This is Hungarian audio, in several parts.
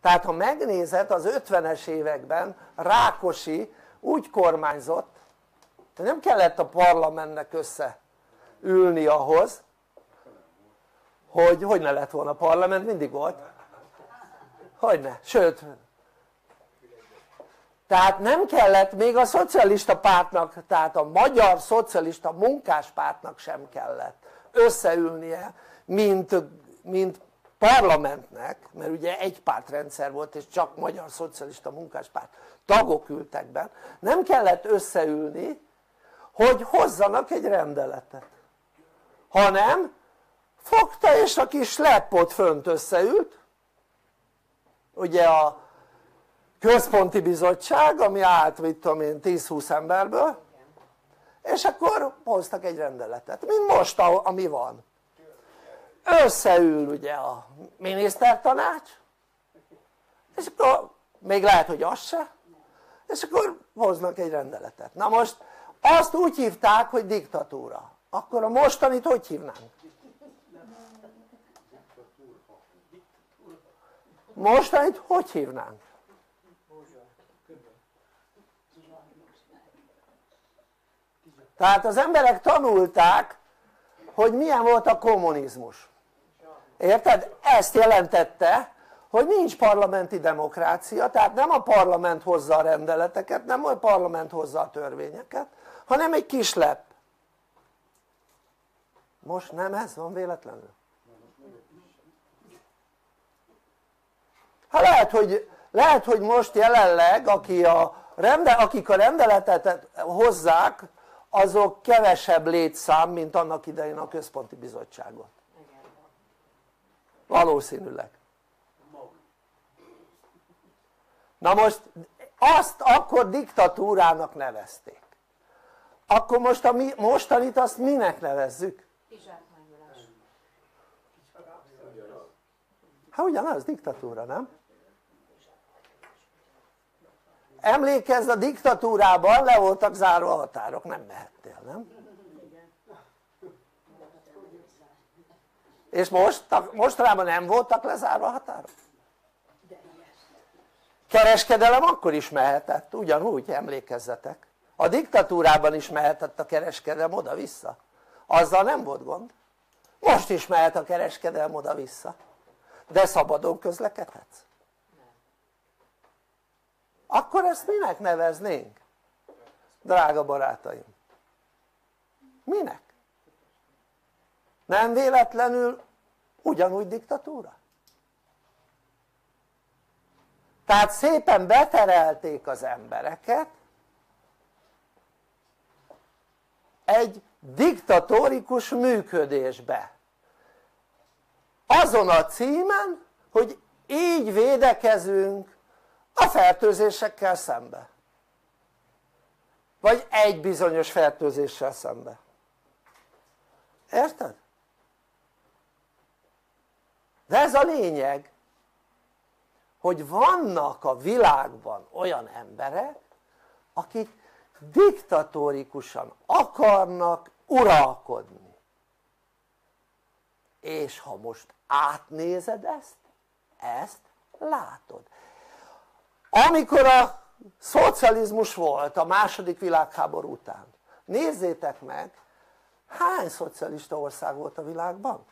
Tehát ha megnézed, az 50-es években Rákosi úgy kormányzott, hogy nem kellett a parlamentnek összeülni ahhoz, hogy ne lett volna parlament, mindig volt. Hogyne, sőt, tehát nem kellett még a szocialista pártnak, tehát a Magyar Szocialista Munkáspártnak sem kellett összeülnie, mint parlamentnek, mert ugye egy pártrendszer volt és csak Magyar Szocialista Munkáspárt tagok ültek be, nem kellett összeülni, hogy hozzanak egy rendeletet, hanem fogta és a kis leppot fönt összeült, ugye a központi bizottság, ami állt mit tudom én 10-20 emberből, és akkor hoztak egy rendeletet, mint most ami van. Összeül ugye a minisztertanács, és akkor még lehet hogy az se, és akkor hoznak egy rendeletet. Na most azt úgy hívták hogy diktatúra, akkor a mostanit hogy hívnánk? Mostanit hogy hívnánk? Tehát az emberek tanulták hogy milyen volt a kommunizmus, érted? Ezt jelentette hogy nincs parlamenti demokrácia, tehát nem a parlament hozza a rendeleteket, nem a parlament hozza a törvényeket, hanem egy kis lepp. Most nem ez van véletlenül? Hát lehet hogy most jelenleg akik a rendeletet hozzák, azok kevesebb létszám mint annak idején a központi bizottságot, valószínűleg. Na most azt akkor diktatúrának nevezték, akkor most a mostanit azt minek nevezzük? Hát ugyanaz, diktatúra, nem? Emlékezz, a diktatúrában le voltak zárva a határok, nem mehettél, nem? És mostanában nem voltak lezárva a határok? Kereskedelem akkor is mehetett, ugyanúgy, emlékezzetek. A diktatúrában is mehetett a kereskedelem oda-vissza, azzal nem volt gond. Most is mehet a kereskedelem oda-vissza, de szabadon közlekedhetsz. Akkor ezt minek neveznénk, drága barátaim? Minek? Nem véletlenül ugyanúgy diktatúra? Tehát szépen beterelték az embereket egy diktatórikus működésbe, azon a címen hogy így védekezünk a fertőzésekkel szembe, vagy egy bizonyos fertőzéssel szembe, érted? De ez a lényeg, hogy vannak a világban olyan emberek akik diktatórikusan akarnak uralkodni, és ha most átnézed ezt látod. Amikor a szocializmus volt a második világháború után, nézzétek meg hány szocialista ország volt a világban,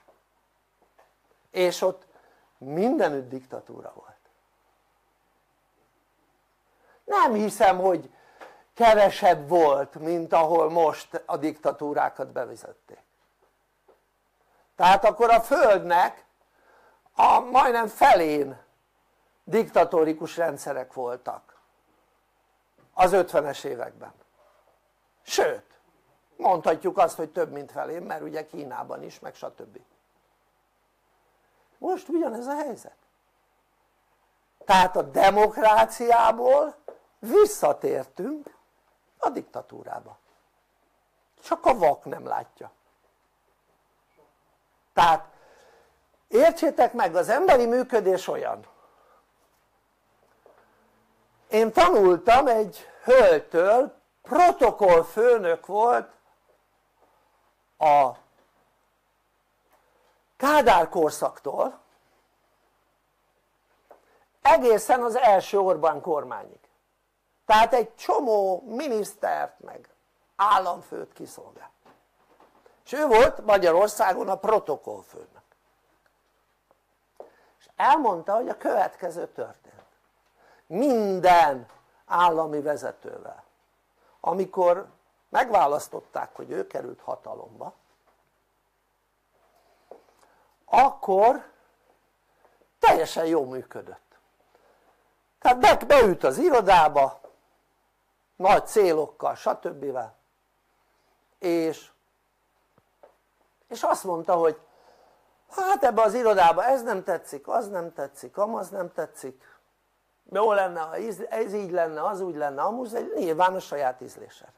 és ott mindenütt diktatúra volt. Nem hiszem hogy kevesebb volt mint ahol most a diktatúrákat bevezették. Tehát akkor a földnek a majdnem felén diktatórikus rendszerek voltak az 50-es években, sőt mondhatjuk azt hogy több mint felén, mert ugye Kínában is meg stb. Most ugyanez a helyzet, tehát a demokráciából visszatértünk a diktatúrába, csak a vak nem látja. Tehát értsétek meg, az emberi működés olyan, én tanultam egy hölgytől, protokollfőnök volt a Kádár korszaktól, egészen az első Orbán kormányig. Tehát egy csomó minisztert meg államfőt kiszolgált. És ő volt Magyarországon a protokollfőnök. És elmondta, hogy a következő történt. Minden állami vezetővel, amikor megválasztották, hogy ő került hatalomba, akkor teljesen jól működött. Tehát beült az irodába, nagy célokkal, stb. És azt mondta, hogy hát ebbe az irodába ez nem tetszik, az nem tetszik, amaz nem tetszik, jó lenne, ha ez így lenne, az úgy lenne, amúgy, nyilván a saját ízlésére.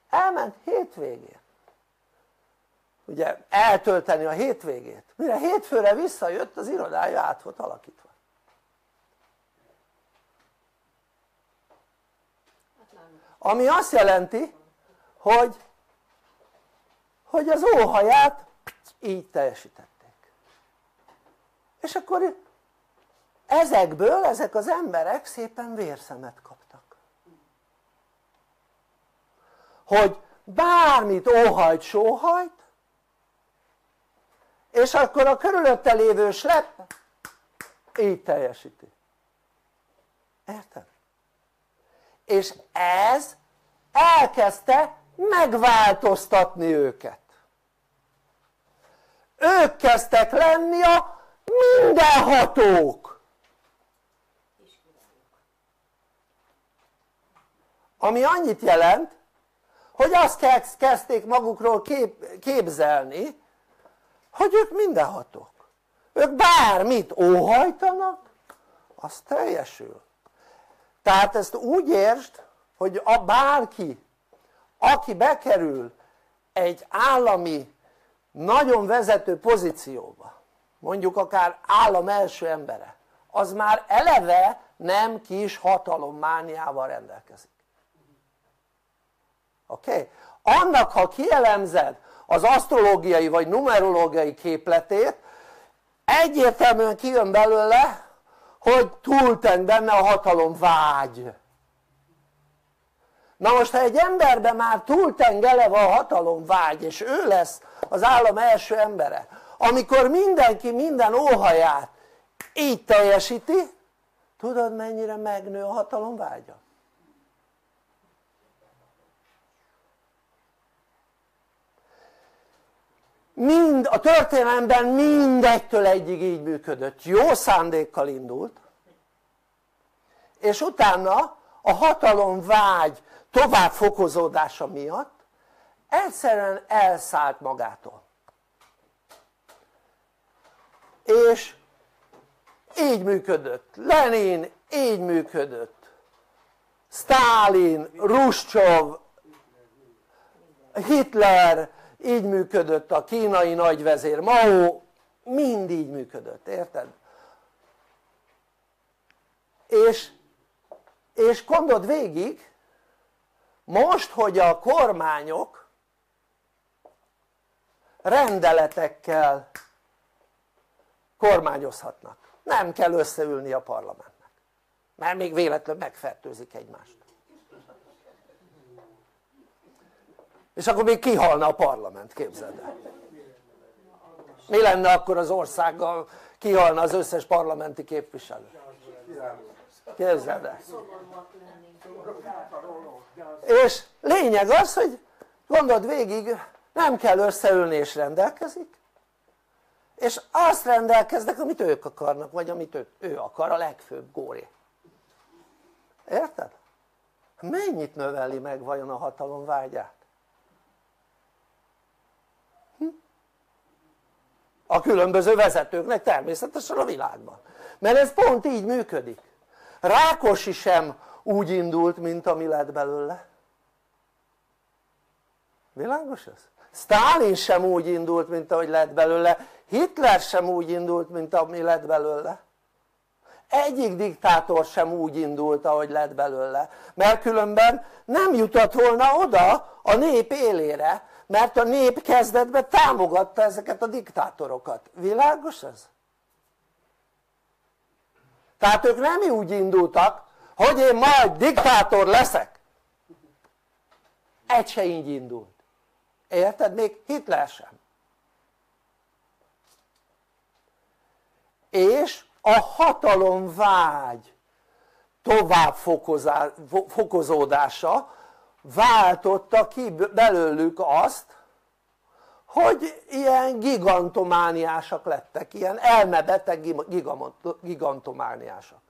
Elment hétvégén, ugye eltölteni a hétvégét, mire hétfőre visszajött, az irodája át volt alakítva. Ami azt jelenti, hogy az óhaját így teljesítették. És akkor ezek az emberek szépen vérszemet kaptak. Hogy bármit óhajt, és akkor a körülötte lévő slepp így teljesíti. Érted? És ez elkezdte megváltoztatni őket. Ők kezdtek lenni a mindenhatók. Ami annyit jelent, hogy azt kezdték magukról képzelni, hogy ők mindenhatók. Ők bármit óhajtanak, az teljesül. Tehát ezt úgy értsd, hogy bárki, aki bekerül egy állami, nagyon vezető pozícióba, mondjuk akár állam első embere, az már eleve nem kis hatalommániával rendelkezik. Oké? Annak, ha kielemzed az asztrológiai vagy numerológiai képletét, egyértelműen kijön belőle, hogy túlteng benne a hatalomvágy. Na most, ha egy emberben már túlteng eleve a hatalomvágy, és ő lesz az állam első embere, amikor mindenki minden óhaját így teljesíti, tudod, mennyire megnő a hatalomvágya? A történelemben mindegytől egyig így működött, jó szándékkal indult, és utána a hatalomvágy tovább fokozódása miatt egyszerűen elszállt magától. És így működött Lenin, így működött Sztálin, Hruscsov, Hitler, így működött a kínai nagyvezér Mao, mind így működött, érted? És gondold végig, most, hogy a kormányok rendeletekkel kormányozhatnak, nem kell összeülni a parlamentnek, mert még véletlenül megfertőzik egymást. És akkor még kihalna a parlament, képzeld el. Mi lenne akkor az országgal, kihalna az összes parlamenti képviselő? Képzeld el. És lényeg az, hogy gondold végig, nem kell összeülni, és rendelkezik, és azt rendelkeznek, amit ők akarnak, vagy amit ő akar, a legfőbb góré. Érted? Mennyit növeli meg vajon a hatalom vágyát? A különböző vezetőknek természetesen a világban, mert ez pont így működik. Rákosi sem úgy indult, mint ami lett belőle. Világos ez? Sztálin sem úgy indult, mint ahogy lett belőle, Hitler sem úgy indult, mint ami lett belőle, egyik diktátor sem úgy indult, ahogy lett belőle, mert különben nem jutott volna oda a nép élére, mert a nép kezdetben támogatta ezeket a diktátorokat. Világos ez? Tehát ők nem úgy indultak, hogy én majd diktátor leszek. Egy se így indult. Érted? Még Hitler sem. És a hatalomvágy tovább fokozódása váltotta ki belőlük azt, hogy ilyen gigantomániásak lettek, ilyen elmebeteg gigantomániásak.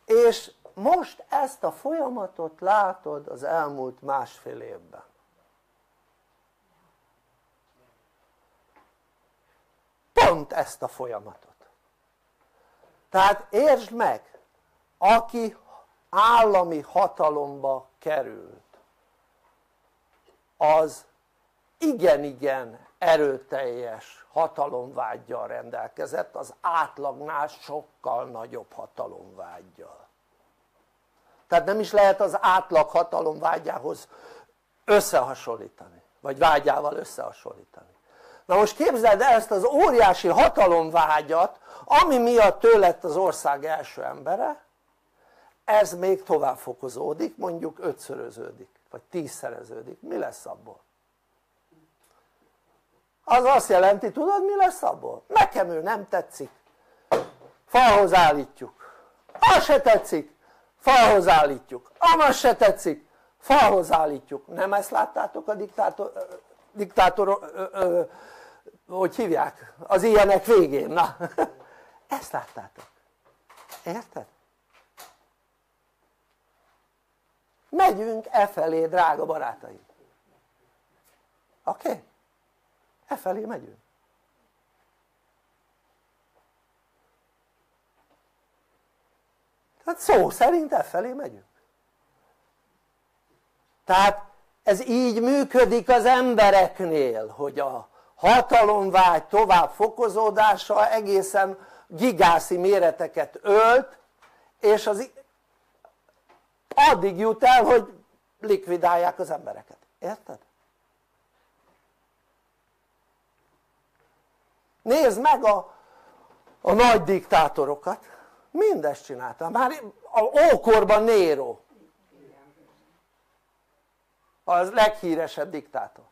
És most ezt a folyamatot látod az elmúlt másfél évben. Pont ezt a folyamatot. Tehát értsd meg, aki állami hatalomba került, az igen-igen erőteljes hatalomvággyal rendelkezett, az átlagnál sokkal nagyobb hatalomvággyal. Tehát nem is lehet az átlag hatalomvágyához összehasonlítani, vagy vágyával összehasonlítani. Na most képzeld el ezt az óriási hatalomvágyat, ami miatt ő lett az ország első embere, ez még tovább fokozódik, mondjuk ötszöröződik, vagy tízszereződik. Mi lesz abból? Az azt jelenti, tudod mi lesz abból? Nekem ő nem tetszik, falhoz állítjuk. Az se tetszik, falhoz állítjuk. Amaz se tetszik, falhoz állítjuk. Nem ezt láttátok a diktátor hogy hívják? Az ilyenek végén, na ezt láttátok, érted? Megyünk e felé, drága barátaim, oké? E felé megyünk. Tehát szó szerint e felé megyünk. Tehát ez így működik az embereknél, hogy a hatalomvágy tovább fokozódása egészen gigászi méreteket ölt, és az addig jut el, hogy likvidálják az embereket. Érted? Nézd meg a nagy diktátorokat, mindezt csinálta. Már a ókorban Nero az leghíresebb diktátor.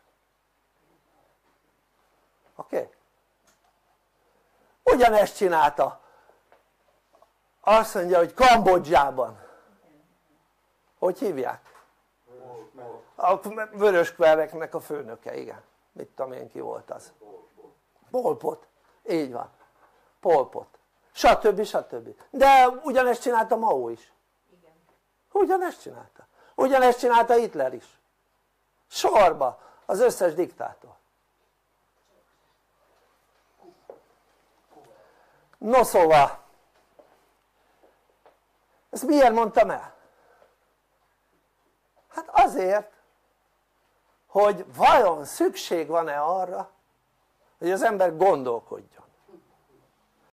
Oké? Ugyanezt csinálta, azt mondja, hogy Kambodzsában, hogy hívják? A vöröskmerreknek a főnöke, igen. Mit tudom én, ki volt az? Pol Pot, így van, Pol Pot, stb. Stb. De ugyanezt csinálta Mao is. Ugyanezt csinálta. Ugyanezt csinálta Hitler is. Sorba az összes diktátor. No szóval, ezt miért mondtam el? Hát azért, hogy vajon szükség van-e arra, hogy az ember gondolkodjon.